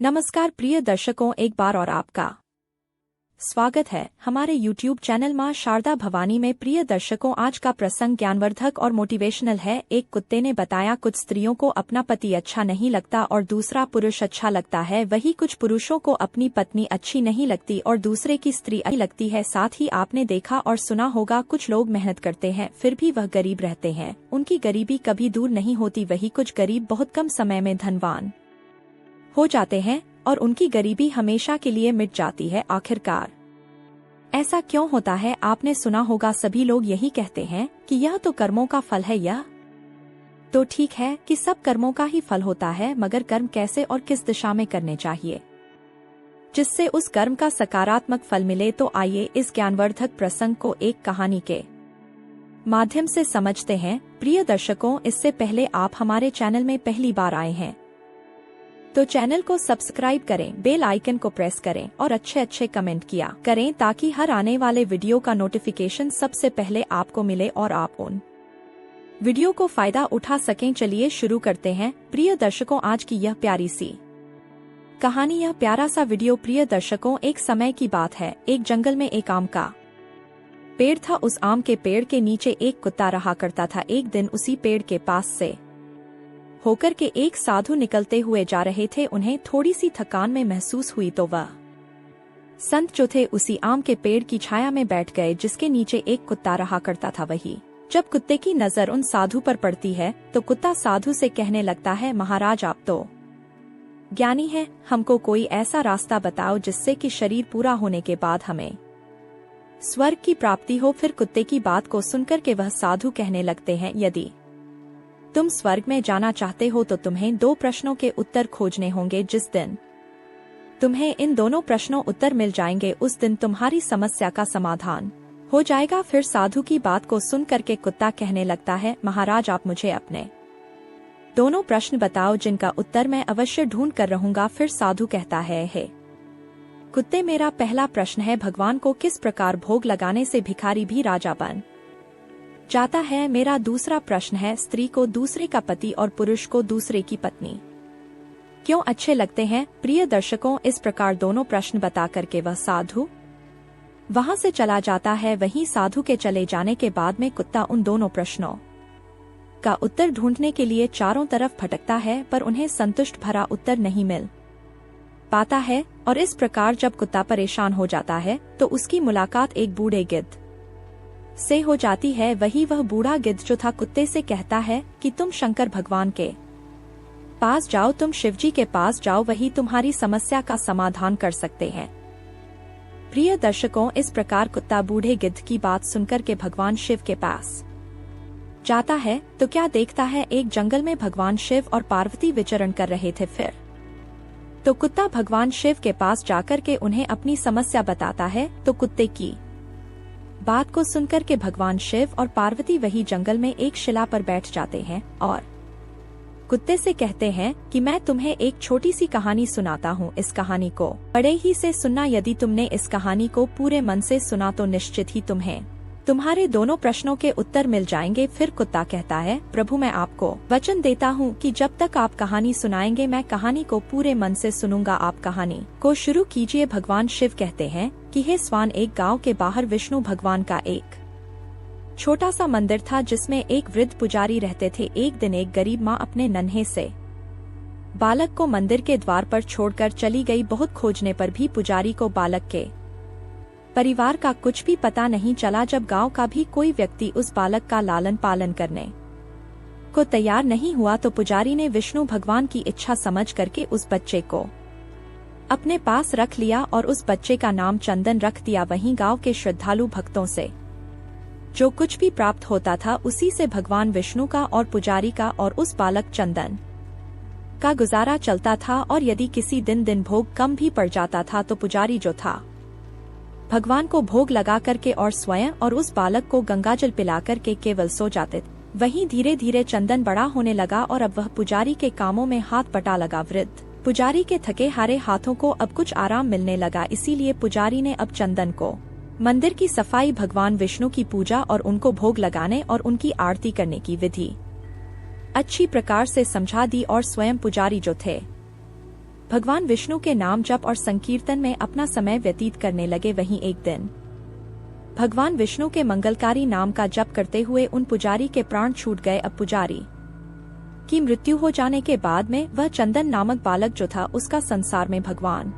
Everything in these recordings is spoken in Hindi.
नमस्कार प्रिय दर्शकों, एक बार और आपका स्वागत है हमारे YouTube चैनल मां शारदा भवानी में। प्रिय दर्शकों, आज का प्रसंग ज्ञानवर्धक और मोटिवेशनल है। एक कुत्ते ने बताया, कुछ स्त्रियों को अपना पति अच्छा नहीं लगता और दूसरा पुरुष अच्छा लगता है। वही कुछ पुरुषों को अपनी पत्नी अच्छी नहीं लगती और दूसरे की स्त्री अच्छी लगती है। साथ ही आपने देखा और सुना होगा, कुछ लोग मेहनत करते हैं फिर भी वह गरीब रहते हैं। उनकी गरीबी कभी दूर नहीं होती। वही कुछ गरीब बहुत कम समय में धनवान हो जाते हैं और उनकी गरीबी हमेशा के लिए मिट जाती है। आखिरकार ऐसा क्यों होता है? आपने सुना होगा, सभी लोग यही कहते हैं कि यह तो कर्मों का फल है। यह तो ठीक है कि सब कर्मों का ही फल होता है, मगर कर्म कैसे और किस दिशा में करने चाहिए जिससे उस कर्म का सकारात्मक फल मिले। तो आइए इस ज्ञानवर्धक प्रसंग को एक कहानी के माध्यम से समझते हैं। प्रिय दर्शकों, इससे पहले आप हमारे चैनल में पहली बार आए हैं तो चैनल को सब्सक्राइब करें, बेल आइकन को प्रेस करें और अच्छे कमेंट किया करें ताकि हर आने वाले वीडियो का नोटिफिकेशन सबसे पहले आपको मिले और आप उन वीडियो को फायदा उठा सकें। चलिए शुरू करते हैं। प्रिय दर्शकों, आज की यह प्यारी सी कहानी, यह प्यारा सा वीडियो। प्रिय दर्शकों, एक समय की बात है। एक जंगल में एक आम का पेड़ था। उस आम के पेड़ के नीचे एक कुत्ता रहा करता था। एक दिन उसी पेड़ के पास से होकर के एक साधु निकलते हुए जा रहे थे। उन्हें थोड़ी सी थकान में महसूस हुई तो वह संत जो थे उसी आम के पेड़ की छाया में बैठ गए जिसके नीचे एक कुत्ता रहा करता था। वही जब कुत्ते की नजर उन साधु पर पड़ती है तो कुत्ता साधु से कहने लगता है, महाराज आप तो ज्ञानी हैं, हमको कोई ऐसा रास्ता बताओ जिससे कि शरीर पूरा होने के बाद हमें स्वर्ग की प्राप्ति हो। फिर कुत्ते की बात को सुनकर के वह साधु कहने लगते हैं, यदि तुम स्वर्ग में जाना चाहते हो तो तुम्हें 2 प्रश्नों के उत्तर खोजने होंगे। जिस दिन तुम्हें इन दोनों प्रश्नों उत्तर मिल जाएंगे उस दिन तुम्हारी समस्या का समाधान हो जाएगा। फिर साधु की बात को सुन करके कुत्ता कहने लगता है, महाराज आप मुझे अपने दोनों प्रश्न बताओ जिनका उत्तर मैं अवश्य ढूंढ कर रहूंगा। फिर साधु कहता है, हे कुत्ते, मेरा पहला प्रश्न है, भगवान को किस प्रकार भोग लगाने से भिखारी भी राजा बन जाता है। मेरा दूसरा प्रश्न है, स्त्री को दूसरे का पति और पुरुष को दूसरे की पत्नी क्यों अच्छे लगते हैं। प्रिय दर्शकों, इस प्रकार दोनों प्रश्न बता करके वह साधु वहां से चला जाता है। वहीं साधु के चले जाने के बाद में कुत्ता उन दोनों प्रश्नों का उत्तर ढूंढने के लिए चारों तरफ भटकता है, पर उन्हें संतुष्ट भरा उत्तर नहीं मिल पाता है। और इस प्रकार जब कुत्ता परेशान हो जाता है तो उसकी मुलाकात एक बूढ़े गिद्ध से हो जाती है। वह बूढ़ा गिद्ध जो था कुत्ते से कहता है कि तुम शंकर भगवान के पास जाओ, तुम शिवजी के पास जाओ, वही तुम्हारी समस्या का समाधान कर सकते हैं। प्रिय दर्शकों, इस प्रकार कुत्ता बूढ़े गिद्ध की बात सुनकर के भगवान शिव के पास जाता है तो क्या देखता है, एक जंगल में भगवान शिव और पार्वती विचरण कर रहे थे। फिर तो कुत्ता भगवान शिव के पास जाकर के उन्हें अपनी समस्या बताता है। तो कुत्ते की बात को सुनकर के भगवान शिव और पार्वती वही जंगल में एक शिला पर बैठ जाते हैं और कुत्ते से कहते हैं कि मैं तुम्हें एक छोटी सी कहानी सुनाता हूँ। इस कहानी को बड़े ही से सुनना। यदि तुमने इस कहानी को पूरे मन से सुना तो निश्चित ही तुम्हें तुम्हारे दोनों प्रश्नों के उत्तर मिल जाएंगे। फिर कुत्ता कहता है, प्रभु मैं आपको वचन देता हूँ कि जब तक आप कहानी सुनाएंगे मैं कहानी को पूरे मन से सुनूंगा। आप कहानी को शुरू कीजिए। भगवान शिव कहते हैं कि हे स्वान, एक गांव के बाहर विष्णु भगवान का एक छोटा सा मंदिर था जिसमें एक वृद्ध पुजारी रहते थे। एक दिन एक गरीब माँ अपने नन्हे से बालक को मंदिर के द्वार पर छोड़कर चली गई। बहुत खोजने पर भी पुजारी को बालक के परिवार का कुछ भी पता नहीं चला। जब गांव का भी कोई व्यक्ति उस बालक का लालन पालन करने को तैयार नहीं हुआ तो पुजारी ने विष्णु भगवान की इच्छा समझ करके उस बच्चे को अपने पास रख लिया और उस बच्चे का नाम चंदन रख दिया। वहीं गांव के श्रद्धालु भक्तों से जो कुछ भी प्राप्त होता था उसी से भगवान विष्णु का और पुजारी का और उस बालक चंदन का गुजारा चलता था। और यदि किसी दिन भोग कम भी पड़ जाता था तो पुजारी जो था भगवान को भोग लगा करके और स्वयं और उस बालक को गंगाजल पिला करके केवल सो जाते। वहीं धीरे धीरे चंदन बड़ा होने लगा और अब वह पुजारी के कामों में हाथ बटा लगा। वृद्ध पुजारी के थके हारे हाथों को अब कुछ आराम मिलने लगा। इसीलिए पुजारी ने अब चंदन को मंदिर की सफाई, भगवान विष्णु की पूजा और उनको भोग लगाने और उनकी आरती करने की विधि अच्छी प्रकार से समझा दी। और स्वयं पुजारी जो थे भगवान विष्णु के नाम जप और संकीर्तन में अपना समय व्यतीत करने लगे। वहीं एक दिन भगवान विष्णु के मंगलकारी नाम का जप करते हुए उन पुजारी के प्राण छूट गए। अब पुजारी की मृत्यु हो जाने के बाद में वह चंदन नामक बालक जो था उसका संसार में भगवान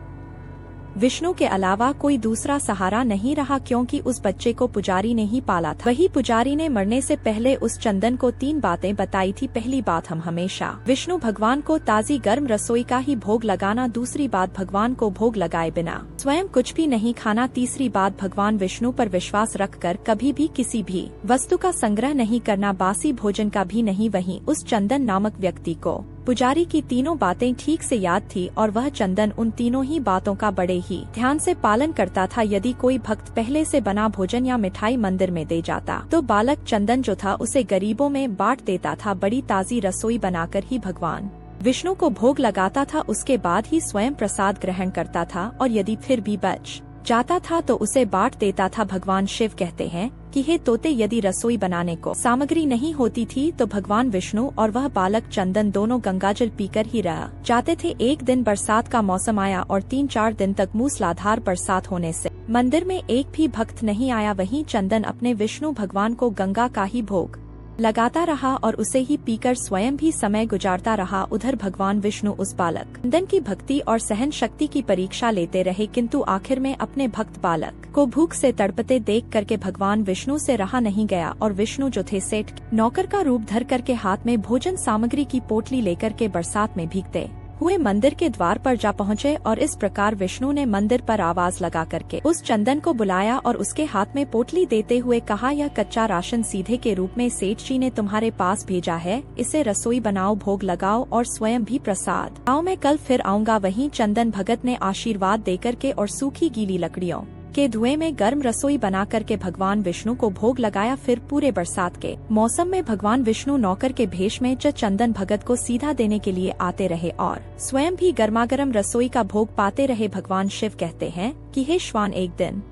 विष्णु के अलावा कोई दूसरा सहारा नहीं रहा, क्योंकि उस बच्चे को पुजारी ने ही पाला था। वही पुजारी ने मरने से पहले उस चंदन को 3 बातें बताई थी। पहली बात, हम हमेशा विष्णु भगवान को ताजी गर्म रसोई का ही भोग लगाना। दूसरी बात, भगवान को भोग लगाए बिना स्वयं कुछ भी नहीं खाना। तीसरी बात, भगवान विष्णु पर विश्वास रखकर कभी भी किसी भी वस्तु का संग्रह नहीं करना, बासी भोजन का भी नहीं। वहीं उस चंदन नामक व्यक्ति को पुजारी की तीनों बातें ठीक से याद थी और वह चंदन उन तीनों ही बातों का बड़े ही ध्यान से पालन करता था। यदि कोई भक्त पहले से बना भोजन या मिठाई मंदिर में दे जाता तो बालक चंदन जो था उसे गरीबों में बांट देता था। बड़ी ताजी रसोई बनाकर ही भगवान विष्णु को भोग लगाता था। उसके बाद ही स्वयं प्रसाद ग्रहण करता था और यदि फिर भी बच जाता था तो उसे बांट देता था। भगवान शिव कहते हैं कि हे तोते, यदि रसोई बनाने को सामग्री नहीं होती थी तो भगवान विष्णु और वह बालक चंदन दोनों गंगाजल पीकर ही रह जाते थे। एक दिन बरसात का मौसम आया और 3-4 दिन तक मूसलाधार बरसात होने से मंदिर में एक भी भक्त नहीं आया। वहीं चंदन अपने विष्णु भगवान को गंगा का ही भोग लगाता रहा और उसे ही पीकर स्वयं भी समय गुजारता रहा। उधर भगवान विष्णु उस बालक चंदन की भक्ति और सहन शक्ति की परीक्षा लेते रहे, किंतु आखिर में अपने भक्त बालक को भूख से तड़पते देख करके भगवान विष्णु से रहा नहीं गया और विष्णु जो थे सेठ नौकर का रूप धर करके हाथ में भोजन सामग्री की पोटली लेकर के बरसात में भीगते हुए मंदिर के द्वार पर जा पहुँचे। और इस प्रकार विष्णु ने मंदिर पर आवाज लगा करके उस चंदन को बुलाया और उसके हाथ में पोटली देते हुए कहा, यह कच्चा राशन सीधे के रूप में सेठ जी ने तुम्हारे पास भेजा है, इसे रसोई बनाओ, भोग लगाओ और स्वयं भी प्रसाद आओ, मैं कल फिर आऊँगा। वहीं चंदन भगत ने आशीर्वाद देकर के और सूखी गीली लकड़ियों के धुएं में गर्म रसोई बना करके भगवान विष्णु को भोग लगाया। फिर पूरे बरसात के मौसम में भगवान विष्णु नौकर के भेष में चंदन भगत को सीधा देने के लिए आते रहे और स्वयं भी गर्मागर्म रसोई का भोग पाते रहे। भगवान शिव कहते हैं कि हे श्वान, एक दिन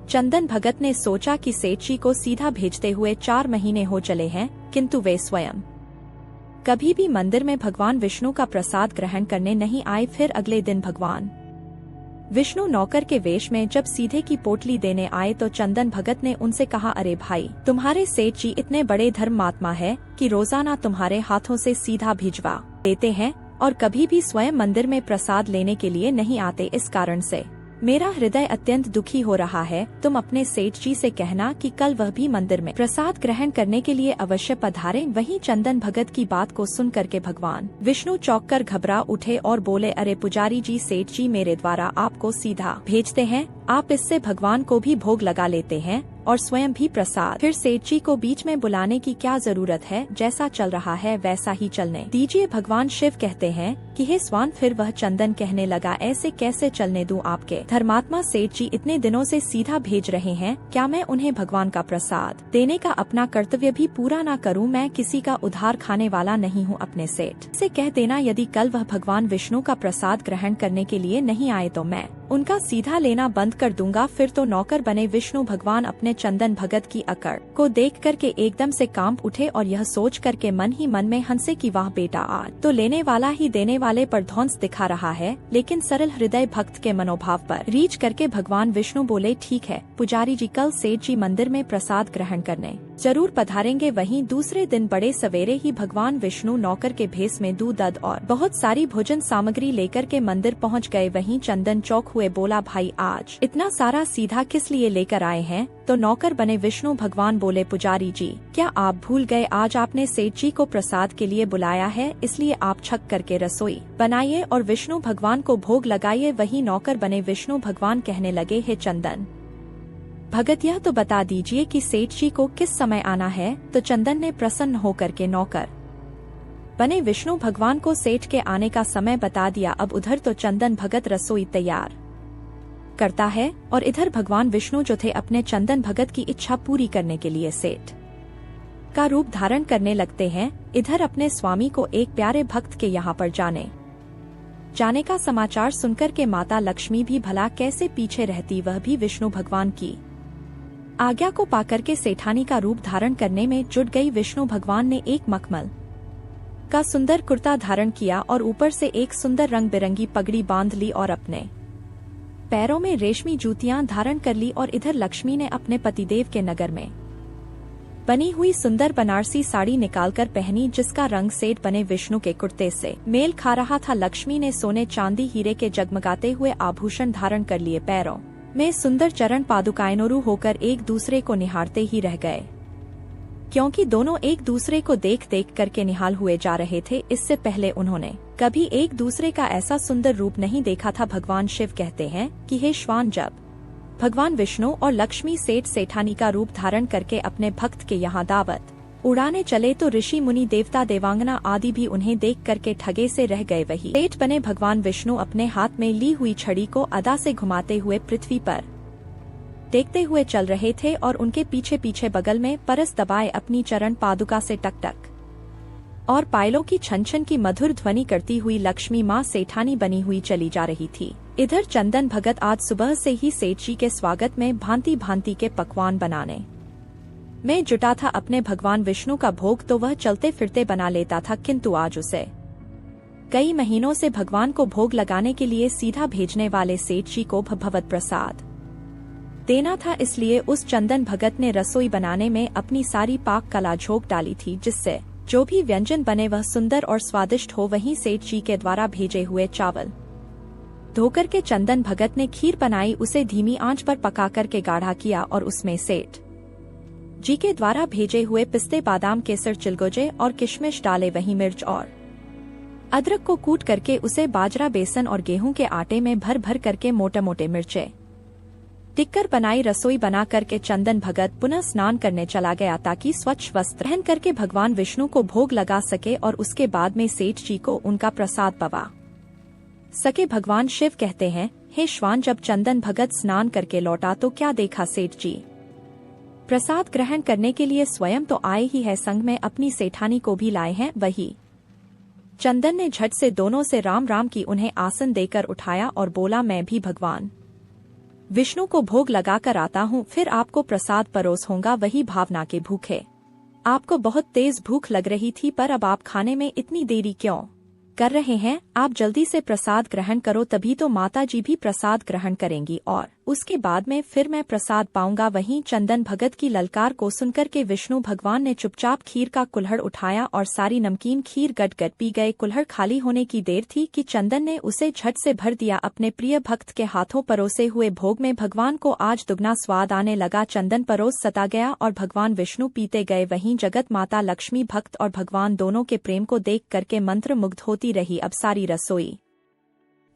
चंदन भगत ने सोचा कि सेठ जी को सीधा भेजते हुए 4 महीने हो चले हैं, किंतु वे स्वयं कभी भी मंदिर में भगवान विष्णु का प्रसाद ग्रहण करने नहीं आए। फिर अगले दिन भगवान विष्णु नौकर के वेश में जब सीधे की पोटली देने आए तो चंदन भगत ने उनसे कहा, अरे भाई, तुम्हारे सेठ जी इतने बड़े धर्मात्मा है कि रोजाना तुम्हारे हाथों से सीधा भिजवा देते हैं और कभी भी स्वयं मंदिर में प्रसाद लेने के लिए नहीं आते। इस कारण से मेरा हृदय अत्यंत दुखी हो रहा है। तुम अपने सेठ जी से कहना कि कल वह भी मंदिर में प्रसाद ग्रहण करने के लिए अवश्य पधारें। वहीं चंदन भगत की बात को सुन करके भगवान विष्णु चौंक कर घबरा उठे और बोले, अरे पुजारी जी, सेठ जी मेरे द्वारा आपको सीधा भेजते हैं, आप इससे भगवान को भी भोग लगा लेते हैं और स्वयं भी प्रसाद। फिर सेठ जी को बीच में बुलाने की क्या जरूरत है, जैसा चल रहा है वैसा ही चलने दीजिए। भगवान शिव कहते हैं कि हे स्वान, फिर वह चंदन कहने लगा, ऐसे कैसे चलने दूं, आपके धर्मात्मा सेठ जी इतने दिनों से सीधा भेज रहे हैं, क्या मैं उन्हें भगवान का प्रसाद देने का अपना कर्तव्य भी पूरा न करूं? मैं किसी का उधार खाने वाला नहीं हूं। अपने सेठ से कह देना यदि कल वह भगवान विष्णु का प्रसाद ग्रहण करने के लिए नहीं आए तो मैं उनका सीधा लेना बंद कर दूंगा। फिर तो नौकर बने विष्णु भगवान अपने चंदन भगत की अकड़ को देख करके एकदम से कांप उठे और यह सोच करके मन ही मन में हंसे कि वाह बेटा, आज तो लेने वाला ही देने वाले पर ध्वंस दिखा रहा है। लेकिन सरल हृदय भक्त के मनोभाव पर रीझ करके भगवान विष्णु बोले, ठीक है पुजारी जी, कल सेठ जी मंदिर में प्रसाद ग्रहण करने जरूर पधारेंगे। वहीं दूसरे दिन बड़े सवेरे ही भगवान विष्णु नौकर के भेष में दूध दध और बहुत सारी भोजन सामग्री लेकर के मंदिर पहुंच गए। वहीं चंदन चौक हुए बोला, भाई आज इतना सारा सीधा किस लिए लेकर आए हैं? तो नौकर बने विष्णु भगवान बोले, पुजारी जी, क्या आप भूल गए आज आपने सेठ जी को प्रसाद के लिए बुलाया है, इसलिए आप छक करके रसोई बनाइए और विष्णु भगवान को भोग लगाइए। वहीं नौकर बने विष्णु भगवान कहने लगे, हे चंदन भगत, यह तो बता दीजिए कि सेठ जी को किस समय आना है? तो चंदन ने प्रसन्न होकर के नौकर बने विष्णु भगवान को सेठ के आने का समय बता दिया। अब उधर तो चंदन भगत रसोई तैयार करता है और इधर भगवान विष्णु जो थे अपने चंदन भगत की इच्छा पूरी करने के लिए सेठ का रूप धारण करने लगते हैं। इधर अपने स्वामी को एक प्यारे भक्त के यहाँ पर जाने का समाचार सुनकर के माता लक्ष्मी भी भला कैसे पीछे रहती, वह भी विष्णु भगवान की आज्ञा को पाकर के सेठानी का रूप धारण करने में जुट गई। विष्णु भगवान ने एक मखमल का सुंदर कुर्ता धारण किया और ऊपर से एक सुंदर रंग बिरंगी पगड़ी बांध ली और अपने पैरों में रेशमी जूतियां धारण कर ली। और इधर लक्ष्मी ने अपने पतिदेव के नगर में बनी हुई सुंदर बनारसी साड़ी निकालकर पहनी, जिसका रंग सेठ बने विष्णु के कुर्ते से मेल खा रहा था। लक्ष्मी ने सोने चांदी हीरे के जगमगाते हुए आभूषण धारण कर लिए, पैरों में सुंदर चरण पादुकाएं नोरू होकर एक दूसरे को निहारते ही रह गए, क्योंकि दोनों एक दूसरे को देख देख करके निहाल हुए जा रहे थे। इससे पहले उन्होंने कभी एक दूसरे का ऐसा सुंदर रूप नहीं देखा था। भगवान शिव कहते हैं कि हे श्वान, जब भगवान विष्णु और लक्ष्मी सेठ सेठानी का रूप धारण करके अपने भक्त के यहाँ दावत उड़ाने चले तो ऋषि मुनि देवता देवांगना आदि भी उन्हें देख करके ठगे से रह गए। वही सेठ बने भगवान विष्णु अपने हाथ में ली हुई छड़ी को अदा से घुमाते हुए पृथ्वी पर देखते हुए चल रहे थे और उनके पीछे पीछे बगल में परस दबाए अपनी चरण पादुका से टक टक और पायलों की छन छन की मधुर ध्वनि करती हुई लक्ष्मी माँ सेठानी बनी हुई चली जा रही थी। इधर चंदन भगत आज सुबह से ही सेठ जी के स्वागत में भांति भांति के पकवान बनाने में जुटा था। अपने भगवान विष्णु का भोग तो वह चलते फिरते बना लेता था, किंतु आज उसे कई महीनों से भगवान को भोग लगाने के लिए सीधा भेजने वाले सेठ जी को भगवत प्रसाद देना था। इसलिए उस चंदन भगत ने रसोई बनाने में अपनी सारी पाक कला झोंक डाली थी, जिससे जो भी व्यंजन बने वह सुंदर और स्वादिष्ट हो। वहीं सेठ जी के द्वारा भेजे हुए चावल धोकर के चंदन भगत ने खीर बनाई, उसे धीमी आंच पर पका करके गाढ़ा किया और उसमें सेठ जी के द्वारा भेजे हुए पिस्ते, बादाम, केसर, चिलगोजे और किशमिश डाले। वहीं मिर्च और अदरक को कूट करके उसे बाजरा, बेसन और गेहूं के आटे में भर भर करके मोटे मोटे मिर्चे टिक्कर बनाई। रसोई बना करके चंदन भगत पुनः स्नान करने चला गया ताकि स्वच्छ वस्त्र पहन करके भगवान विष्णु को भोग लगा सके और उसके बाद में सेठ जी को उनका प्रसाद पवा सके। भगवान शिव कहते हैं, हे श्वान, जब चंदन भगत स्नान करके लौटा तो क्या देखा, सेठ जी प्रसाद ग्रहण करने के लिए स्वयं तो आए ही है, संग में अपनी सेठानी को भी लाए हैं। वही चंदन ने झट से दोनों से राम राम की उन्हें आसन देकर उठाया और बोला, मैं भी भगवान विष्णु को भोग लगा कर आता हूँ, फिर आपको प्रसाद परोस होगा। वही भावना के भूखे, आपको बहुत तेज भूख लग रही थी, पर अब आप खाने में इतनी देरी क्यों कर रहे हैं? आप जल्दी से प्रसाद ग्रहण करो, तभी तो माता जी भी प्रसाद ग्रहण करेंगी और उसके बाद में फिर मैं प्रसाद पाऊंगा। वहीं चंदन भगत की ललकार को सुनकर के विष्णु भगवान ने चुपचाप खीर का कुल्हड़ उठाया और सारी नमकीन खीर गट पी गए। कुल्हड़ खाली होने की देर थी कि चंदन ने उसे झट से भर दिया। अपने प्रिय भक्त के हाथों परोसे हुए भोग में भगवान को आज दुगना स्वाद आने लगा। चंदन परोस सता गया और भगवान विष्णु पीते गए। वहीं जगत माता लक्ष्मी भक्त और भगवान दोनों के प्रेम को देख करके मंत्र मुग्ध होती रही। अब सारी रसोई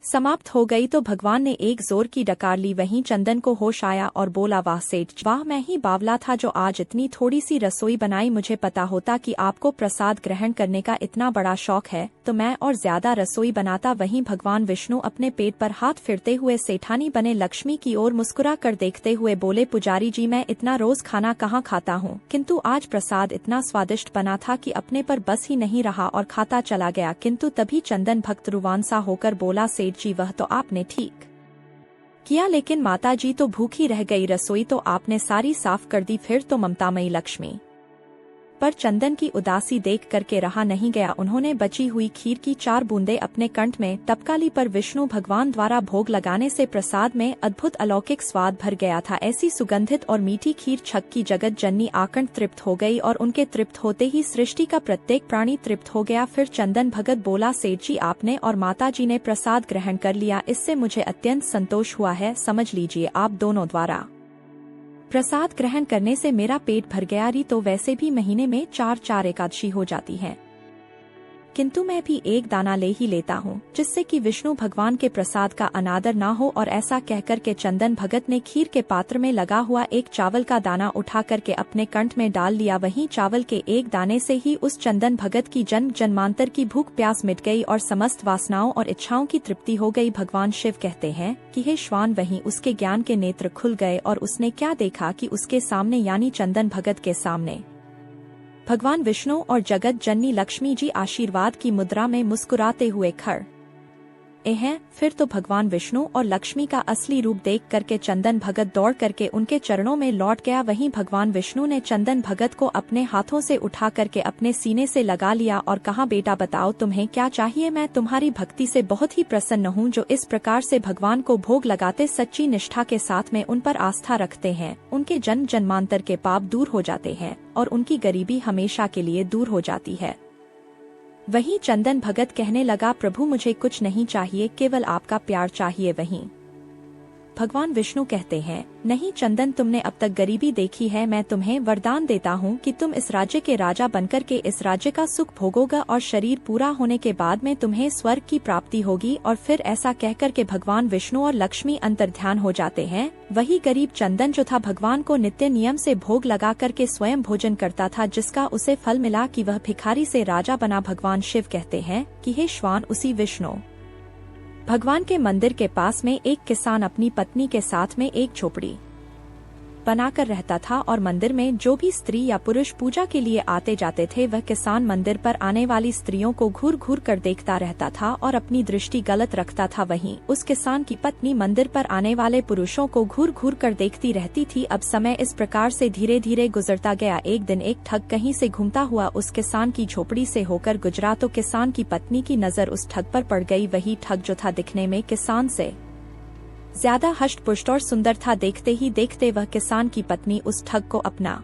समाप्त हो गई तो भगवान ने एक जोर की डकार ली। वहीं चंदन को होश आया और बोला, वाह सेठ, वाह, मैं ही बावला था जो आज इतनी थोड़ी सी रसोई बनाई। मुझे पता होता कि आपको प्रसाद ग्रहण करने का इतना बड़ा शौक है तो मैं और ज्यादा रसोई बनाता। वहीं भगवान विष्णु अपने पेट पर हाथ फिरते हुए सेठानी बने लक्ष्मी की ओर मुस्कुरा कर देखते हुए बोले, पुजारी जी, मैं इतना रोज खाना कहाँ खाता हूँ, किंतु आज प्रसाद इतना स्वादिष्ट बना था कि अपने पर बस ही नहीं रहा और खाता चला गया। किंतु तभी चंदन भक्त रुवांसा होकर बोला, जी, वह तो आपने ठीक किया, लेकिन माता जी तो भूखी रह गई। रसोई तो आपने सारी साफ कर दी, फिर तो ममतामयी लक्ष्मी पर चंदन की उदासी देख करके रहा नहीं गया। उन्होंने बची हुई खीर की 4 बूंदे अपने कंठ में टपका ली, पर विष्णु भगवान द्वारा भोग लगाने से प्रसाद में अद्भुत अलौकिक स्वाद भर गया था। ऐसी सुगंधित और मीठी खीर छक की जगत जननी आकंठ तृप्त हो गई और उनके तृप्त होते ही सृष्टि का प्रत्येक प्राणी तृप्त हो गया। फिर चंदन भगत बोला, सेठ जी, आपने और माता जी ने प्रसाद ग्रहण कर लिया, इससे मुझे अत्यंत संतोष हुआ है। समझ लीजिए, आप दोनों द्वारा प्रसाद ग्रहण करने से मेरा पेट भर गया। री तो वैसे भी महीने में 4 एकादशी हो जाती है, किंतु मैं भी एक दाना ले ही लेता हूँ, जिससे कि विष्णु भगवान के प्रसाद का अनादर ना हो। और ऐसा कहकर के चंदन भगत ने खीर के पात्र में लगा हुआ एक चावल का दाना उठा करके अपने कंठ में डाल लिया। वहीं चावल के एक दाने से ही उस चंदन भगत की जन्म जन्मांतर की भूख प्यास मिट गई और समस्त वासनाओं और इच्छाओं की तृप्ति हो गई। भगवान शिव कहते हैं कि हे श्वान, वहीं उसके ज्ञान के नेत्र खुल गए और उसने क्या देखा कि उसके सामने यानी चंदन भगत के सामने भगवान विष्णु और जगत जननी लक्ष्मी जी आशीर्वाद की मुद्रा में मुस्कुराते हुए खड़ फिर तो भगवान विष्णु और लक्ष्मी का असली रूप देख करके चंदन भगत दौड़ करके उनके चरणों में लौट गया। वहीं भगवान विष्णु ने चंदन भगत को अपने हाथों से उठा करके अपने सीने से लगा लिया और कहा, बेटा बताओ तुम्हें क्या चाहिए, मैं तुम्हारी भक्ति से बहुत ही प्रसन्न हूँ। जो इस प्रकार से भगवान को भोग लगाते सच्ची निष्ठा के साथ में उन पर आस्था रखते हैं, उनके जन्म जन्मांतर के पाप दूर हो जाते हैं और उनकी गरीबी हमेशा के लिए दूर हो जाती है। वहीं चंदन भगत कहने लगा, प्रभु मुझे कुछ नहीं चाहिए, केवल आपका प्यार चाहिए। वहीं भगवान विष्णु कहते हैं, नहीं चंदन, तुमने अब तक गरीबी देखी है, मैं तुम्हें वरदान देता हूँ कि तुम इस राज्य के राजा बनकर के इस राज्य का सुख भोगोगा और शरीर पूरा होने के बाद में तुम्हें स्वर्ग की प्राप्ति होगी। और फिर ऐसा कहकर के भगवान विष्णु और लक्ष्मी अंतर्ध्यान हो जाते हैं। वही गरीब चंदन जो था भगवान को नित्य नियम से भोग लगा करके स्वयं भोजन करता था, जिसका उसे फल मिला कि वह भिखारी से राजा बना। भगवान शिव कहते हैं कि हे श्वान, उसी विष्णु भगवान के मंदिर के पास में एक किसान अपनी पत्नी के साथ में एक झोपड़ी बनाकर रहता था और मंदिर में जो भी स्त्री या पुरुष पूजा के लिए आते जाते थे, वह किसान मंदिर पर आने वाली स्त्रियों को घूर घूर कर देखता रहता था और अपनी दृष्टि गलत रखता था। वहीं उस किसान की पत्नी मंदिर पर आने वाले पुरुषों को घूर घूर कर देखती रहती थी। अब समय इस प्रकार से धीरे धीरे गुजरता गया। एक दिन एक ठग कहीं से घूमता हुआ उस किसान की झोपड़ी से होकर गुजरा तो किसान की पत्नी की नजर उस ठग पर पड़ गई। वही ठग जो था दिखने में किसान से ज्यादा हष्ट पुष्ट और सुंदर था। देखते ही देखते वह किसान की पत्नी उस ठग को अपना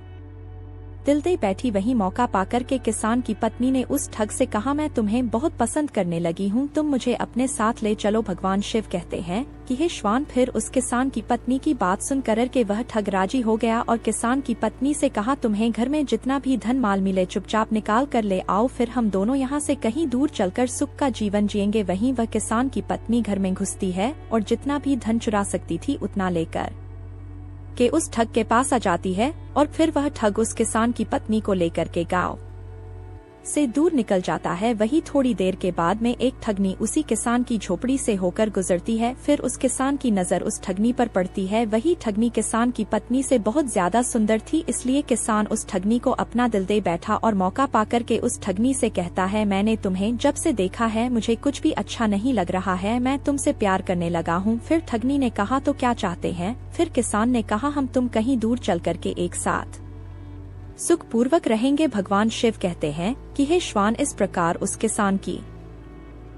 दिल दे बैठी। वही मौका पाकर के किसान की पत्नी ने उस ठग से कहा, मैं तुम्हें बहुत पसंद करने लगी हूँ, तुम मुझे अपने साथ ले चलो। भगवान शिव कहते हैं कि हे श्वान, फिर उस किसान की पत्नी की बात सुन कर के वह ठग राजी हो गया और किसान की पत्नी से कहा, तुम्हें घर में जितना भी धन माल मिले चुपचाप निकाल कर ले आओ, फिर हम दोनों यहाँ से कहीं दूर चलकर सुख का जीवन जिएंगे। वहीं वह किसान की पत्नी घर में घुसती है और जितना भी धन चुरा सकती थी उतना लेकर के उस ठग के पास आ जाती है और फिर वह ठग उस किसान की पत्नी को लेकर के गांव से दूर निकल जाता है। वही थोड़ी देर के बाद में एक ठगनी उसी किसान की झोपड़ी से होकर गुजरती है। फिर उस किसान की नजर उस ठगनी पर पड़ती है। वही ठगनी किसान की पत्नी से बहुत ज्यादा सुंदर थी, इसलिए किसान उस ठगनी को अपना दिल दे बैठा और मौका पाकर के उस ठगनी से कहता है, मैंने तुम्हें जब से देखा है मुझे कुछ भी अच्छा नहीं लग रहा है, मैं तुमसे प्यार करने लगा हूँ। फिर ठगनी ने कहा, तो क्या चाहते हैं? फिर किसान ने कहा, हम तुम कहीं दूर चल करके एक साथ सुख पूर्वक रहेंगे। भगवान शिव कहते हैं कि हे श्वान, इस प्रकार उस किसान की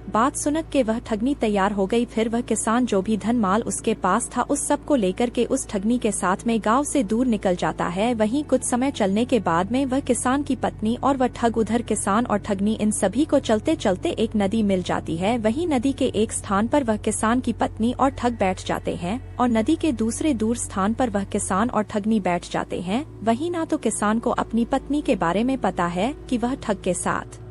बात सुनक के वह ठगनी तैयार हो गई। फिर वह किसान जो भी धन माल उसके पास था उस सब को लेकर के उस ठगनी के साथ में गांव से दूर निकल जाता है। वहीं कुछ समय चलने के बाद में वह किसान की पत्नी और वह ठग, उधर किसान और ठगनी, इन सभी को चलते चलते एक नदी मिल जाती है। वहीं नदी के एक स्थान पर वह किसान की पत्नी और ठग बैठ जाते हैं और नदी के दूसरे दूर स्थान पर वह किसान और ठगनी बैठ जाते हैं। वहीं ना तो किसान को अपनी पत्नी के बारे में पता है कि वह ठग के साथ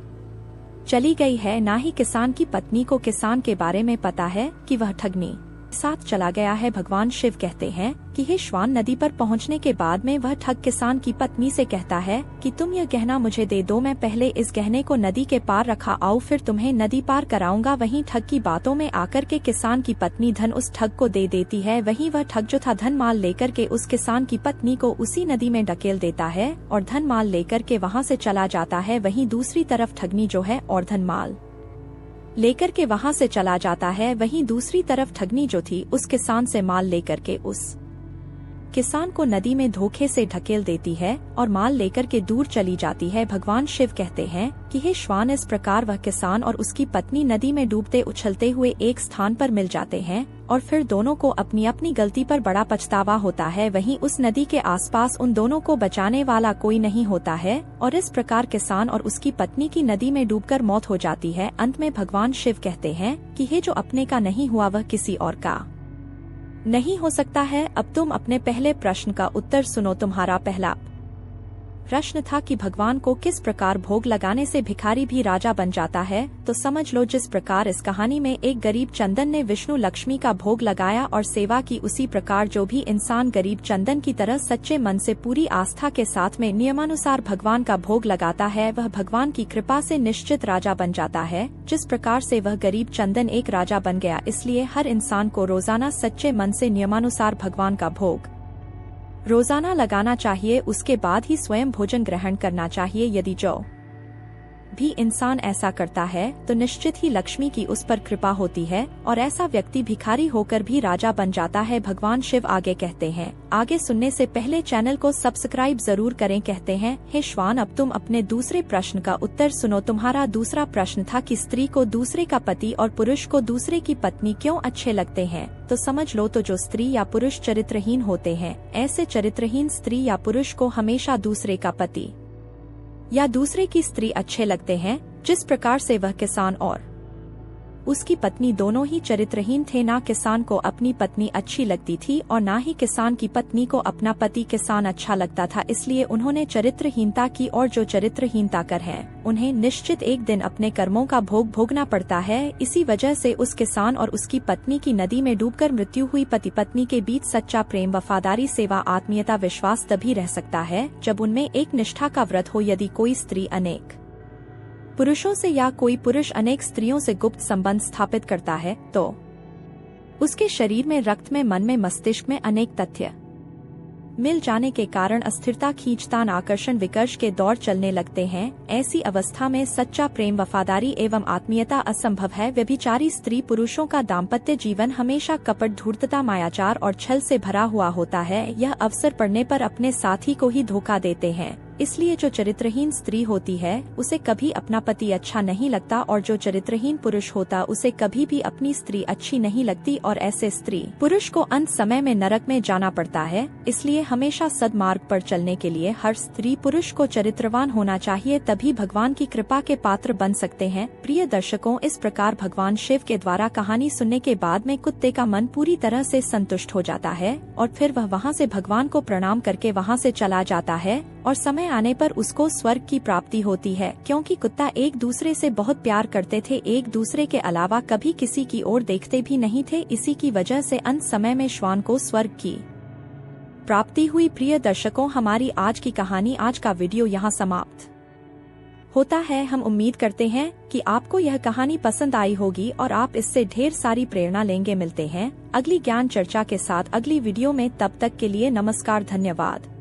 चली गई है, ना ही किसान की पत्नी को किसान के बारे में पता है कि वह ठगनी साथ चला गया है। भगवान शिव कहते हैं कि हे श्वान, नदी पर पहुंचने के बाद में वह ठग किसान की पत्नी से कहता है कि तुम यह गहना मुझे दे दो, मैं पहले इस गहने को नदी के पार रखा आऊं, फिर तुम्हें नदी पार कराऊंगा। वहीं ठग की बातों में आकर के किसान की पत्नी धन उस ठग को दे देती है। वहीं वह ठग जो था धन माल लेकर के उस किसान की पत्नी को उसी नदी में ढकेल देता है और धन माल लेकर के वहाँ से चला जाता है। वहीं दूसरी तरफ ठगनी जो है और धन माल लेकर के वहाँ से चला जाता है। वहीं दूसरी तरफ ठगनी जो थी उस किसान से माल लेकर के उस किसान को नदी में धोखे से ढकेल देती है और माल लेकर के दूर चली जाती है। भगवान शिव कहते हैं कि हे श्वान, इस प्रकार वह किसान और उसकी पत्नी नदी में डूबते उछलते हुए एक स्थान पर मिल जाते हैं और फिर दोनों को अपनी अपनी गलती पर बड़ा पछतावा होता है। वहीं उस नदी के आसपास उन दोनों को बचाने वाला कोई नहीं होता है और इस प्रकार किसान और उसकी पत्नी की नदी में डूबकर मौत हो जाती है। अंत में भगवान शिव कहते हैं कि हे जो अपने का नहीं हुआ वह किसी और का नहीं हो सकता है। अब तुम अपने पहले प्रश्न का उत्तर सुनो। तुम्हारा पहला प्रश्न था कि भगवान को किस प्रकार भोग लगाने से भिखारी भी राजा बन जाता है, तो समझ लो जिस प्रकार इस कहानी में एक गरीब चंदन ने विष्णु लक्ष्मी का भोग लगाया और सेवा की, उसी प्रकार जो भी इंसान गरीब चंदन की तरह सच्चे मन से पूरी आस्था के साथ में नियमानुसार भगवान का भोग लगाता है, वह भगवान की कृपा से निश्चित राजा बन जाता है। जिस प्रकार से वह गरीब चंदन एक राजा बन गया, इसलिए हर इंसान को रोजाना सच्चे मन से नियमानुसार भगवान का भोग रोजाना लगाना चाहिए। उसके बाद ही स्वयं भोजन ग्रहण करना चाहिए। यदि जो भी इंसान ऐसा करता है तो निश्चित ही लक्ष्मी की उस पर कृपा होती है और ऐसा व्यक्ति भिखारी होकर भी राजा बन जाता है। भगवान शिव आगे कहते हैं। आगे सुनने से पहले चैनल को सब्सक्राइब जरूर करें। कहते हैं, हे श्वान, अब तुम अपने दूसरे प्रश्न का उत्तर सुनो। तुम्हारा दूसरा प्रश्न था कि स्त्री को दूसरे का पति और पुरुष को दूसरे की पत्नी क्यों अच्छे लगते हैं। तो समझ लो, तो जो स्त्री या पुरुष चरित्रहीन होते हैं, ऐसे चरित्रहीन स्त्री या पुरुष को हमेशा दूसरे का पति या दूसरे की स्त्री अच्छे लगते हैं। जिस प्रकार से वह किसान और उसकी पत्नी दोनों ही चरित्रहीन थे। ना किसान को अपनी पत्नी अच्छी लगती थी और ना ही किसान की पत्नी को अपना पति किसान अच्छा लगता था। इसलिए उन्होंने चरित्रहीनता की और जो चरित्रहीनता कर है उन्हें निश्चित एक दिन अपने कर्मों का भोग भोगना पड़ता है। इसी वजह से उस किसान और उसकी पत्नी की नदी में डूबकर मृत्यु हुई। पति पत्नी के बीच सच्चा प्रेम, वफादारी, सेवा, आत्मीयता, विश्वास तभी रह सकता है जब उनमें एक निष्ठा का व्रत हो। यदि कोई स्त्री अनेक पुरुषों से या कोई पुरुष अनेक स्त्रियों से गुप्त संबंध स्थापित करता है तो उसके शरीर में, रक्त में, मन में, मस्तिष्क में अनेक तथ्य मिल जाने के कारण अस्थिरता, खींचतान, आकर्षण, विकर्ष के दौर चलने लगते हैं। ऐसी अवस्था में सच्चा प्रेम, वफादारी एवं आत्मीयता असंभव है। व्यभिचारी स्त्री पुरुषों का दाम्पत्य जीवन हमेशा कपट, धूर्तता, मायाचार और छल से भरा हुआ होता है। यह अवसर पड़ने पर अपने साथी को ही धोखा देते हैं। इसलिए जो चरित्रहीन स्त्री होती है उसे कभी अपना पति अच्छा नहीं लगता और जो चरित्रहीन पुरुष होता उसे कभी भी अपनी स्त्री अच्छी नहीं लगती और ऐसे स्त्री पुरुष को अंत समय में नरक में जाना पड़ता है। इसलिए हमेशा सद्मार्ग पर चलने के लिए हर स्त्री पुरुष को चरित्रवान होना चाहिए, तभी भगवान की कृपा के पात्र बन सकते हैं। प्रिय दर्शकों, इस प्रकार भगवान शिव के द्वारा कहानी सुनने के बाद में कुत्ते का मन पूरी तरह से संतुष्ट हो जाता है और फिर वह वहाँ से भगवान को प्रणाम करके वहाँ से चला जाता है और समय आने पर उसको स्वर्ग की प्राप्ति होती है। क्योंकि कुत्ता एक दूसरे से बहुत प्यार करते थे, एक दूसरे के अलावा कभी किसी की ओर देखते भी नहीं थे। इसी की वजह से अंत समय में श्वान को स्वर्ग की प्राप्ति हुई। प्रिय दर्शकों, हमारी आज की कहानी, आज का वीडियो यहाँ समाप्त होता है। हम उम्मीद करते हैं कि आपको यह कहानी पसंद आई होगी और आप इससे ढेर सारी प्रेरणा लेंगे। मिलते हैं अगली ज्ञान चर्चा के साथ अगली वीडियो में। तब तक के लिए नमस्कार, धन्यवाद।